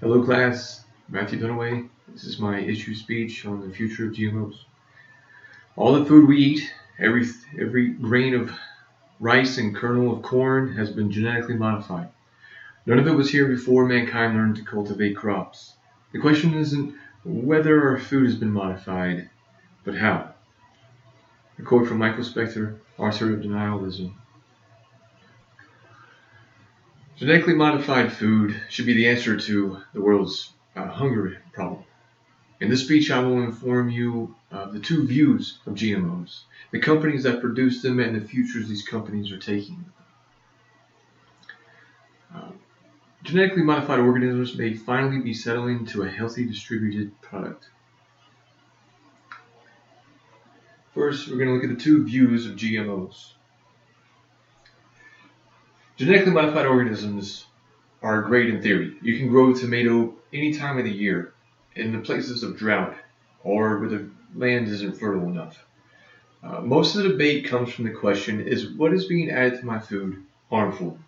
Hello class, Matthew Dunaway. This is my issue speech on the future of GMOs. All the food we eat, every grain of rice and kernel of corn has been genetically modified. None of it was here before mankind learned to cultivate crops. The question isn't whether our food has been modified, but how. A quote from Michael Specter, author of Denialism. Genetically modified food should be the answer to the world's hunger problem. In this speech, I will inform you of the two views of GMOs, the companies that produce them, and the futures these companies are taking. Genetically modified organisms may finally be settling to a healthy distributed product. First, we're going to look at the two views of GMOs. Genetically modified organisms are great in theory. You can grow a tomato any time of the year in the places of drought or where the land isn't fertile enough. Most of the debate comes from the question, is what is being added to my food harmful?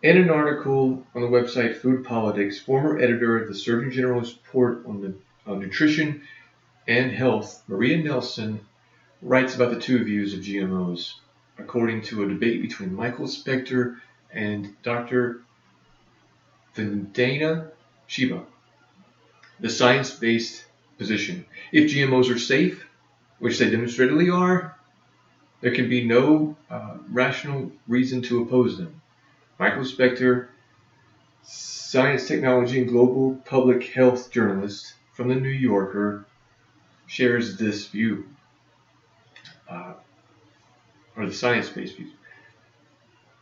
In an article on the website Food Politics, former editor of the Surgeon General's report on nutrition and health, Maria Nelson, writes about the two views of GMOs, according to a debate between Michael Specter and Dr. Vandana Shiva. The science-based position. If GMOs are safe, which they demonstrably are, there can be no rational reason to oppose them. Michael Specter, science, technology, and global public health journalist from The New Yorker, shares this view, or the science-based view.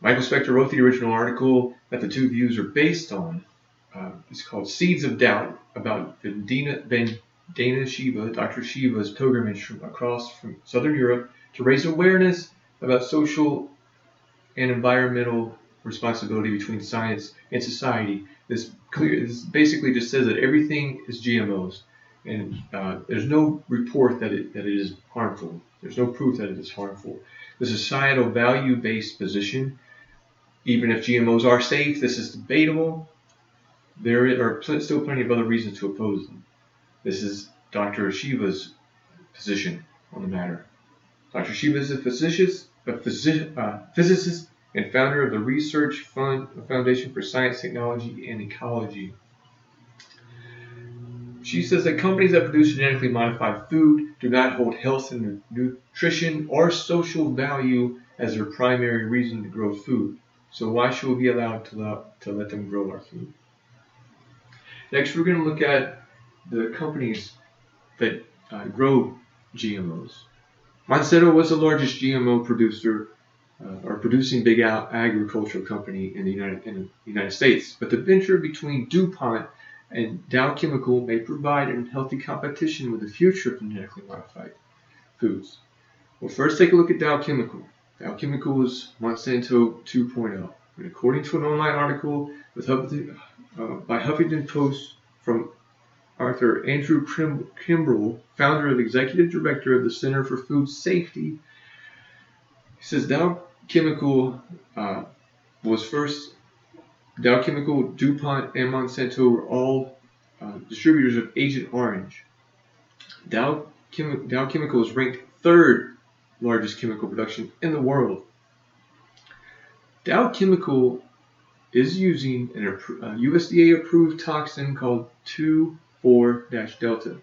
Michael Specter wrote the original article that the two views are based on. It's called Seeds of Doubt, about Vandana Shiva, Dr. Shiva's pilgrimage from Southern Europe to raise awareness about social and environmental responsibility between science and society. This basically just says that everything is GMOs, and there's no report that it is harmful. There's no proof that it is harmful. The societal value-based position, even if GMOs are safe, this is debatable. There are still plenty of other reasons to oppose them. This is Dr. Shiva's position on the matter. Dr. Shiva is a physicist and founder of the Research Foundation for Science, Technology, and Ecology. She says that companies that produce genetically modified food do not hold health and nutrition or social value as their primary reason to grow food. So why should we be allowed to let them grow our food? Next, we're going to look at the companies that grow GMOs. Monsanto was the largest GMO producer, or producing big agricultural company in the United States. But the venture between DuPont and Dow Chemical may provide a healthy competition with the future of genetically modified foods. Well, first take a look at Dow Chemical. Dow Chemical is Monsanto 2.0. And according to an online article by Huffington Post from Arthur Andrew Kimbrell, founder and executive director of the Center for Food Safety, he says Dow Chemical, DuPont, and Monsanto were all distributors of Agent Orange. Dow Chemical is ranked third largest chemical production in the world. Dow Chemical is using a USDA-approved toxin called 2,4-delta.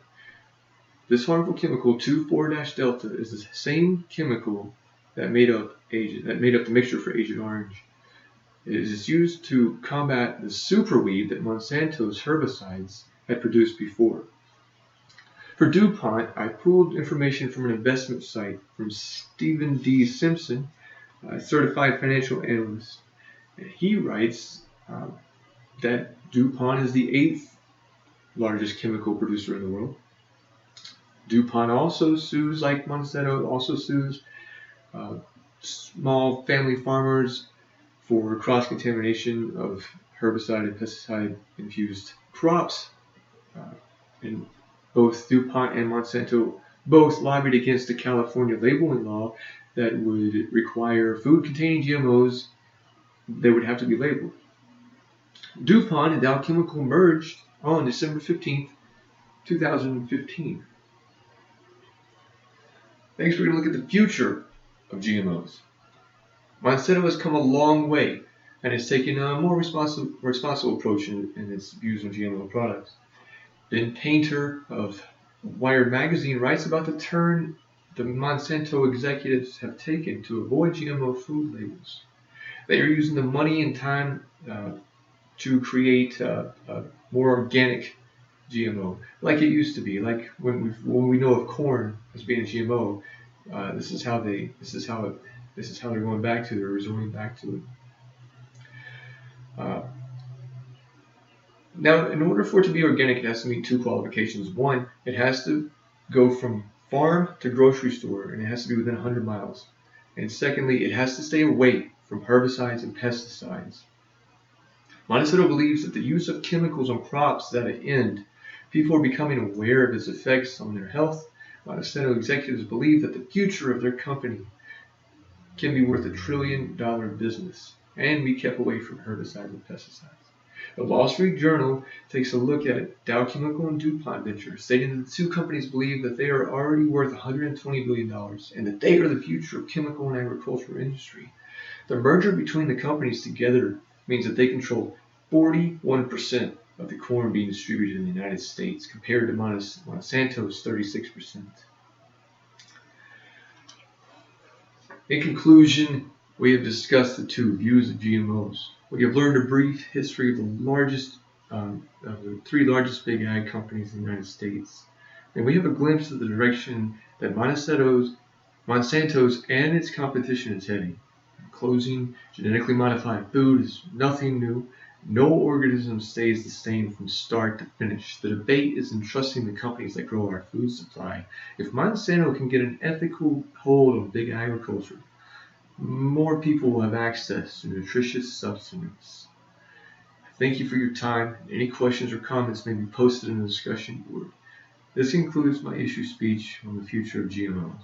This harmful chemical, 2,4-delta, is the same chemical that made up the mixture for Agent Orange. It is used to combat the superweed that Monsanto's herbicides had produced before. For DuPont, I pulled information from an investment site from Stephen D. Simpson, a certified financial analyst. And he writes that DuPont is the 8th largest chemical producer in the world. DuPont also sues, like Monsanto, small family farmers for cross-contamination of herbicide and pesticide-infused crops. And both DuPont and Monsanto both lobbied against the California labeling law that would require food containing GMOs that would have to be labeled. DuPont and Dow Chemical merged on December 15th, 2015. Next, we're going to look at the future of GMOs. Monsanto has come a long way and has taken a more responsible approach in its views on GMO products. Ben Painter of Wired magazine writes about the turn the Monsanto executives have taken to avoid GMO food labels. They are using the money and time to create a more organic GMO, like it used to be. Like when we know of corn as being a GMO, this is how they're going back to. They're resorting back to it. Now, in order for it to be organic, it has to meet two qualifications. One, it has to go from farm to grocery store, and it has to be within 100 miles. And secondly, it has to stay away from herbicides and pesticides. Monsanto believes that the use of chemicals on crops is at an end. People are becoming aware of its effects on their health. Monsanto executives believe that the future of their company can be worth $1 trillion business and be kept away from herbicides and pesticides. The Wall Street Journal takes a look at Dow Chemical and DuPont Ventures, stating that the two companies believe that they are already worth $120 billion and that they are the future of chemical and agricultural industry. The merger between the companies together means that they control 41% of the corn being distributed in the United States, compared to Monsanto's 36%. In conclusion, we have discussed the two views of GMOs. We have learned a brief history of the three largest big ag companies in the United States, and we have a glimpse of the direction that Monsanto's and its competition is heading. In closing, genetically modified food is nothing new. No organism stays the same from start to finish. The debate is in trusting the companies that grow our food supply. If Monsanto can get an ethical hold on big agriculture, more people will have access to nutritious substances. Thank you for your time. Any questions or comments may be posted in the discussion board. This concludes my issue speech on the future of GMOs.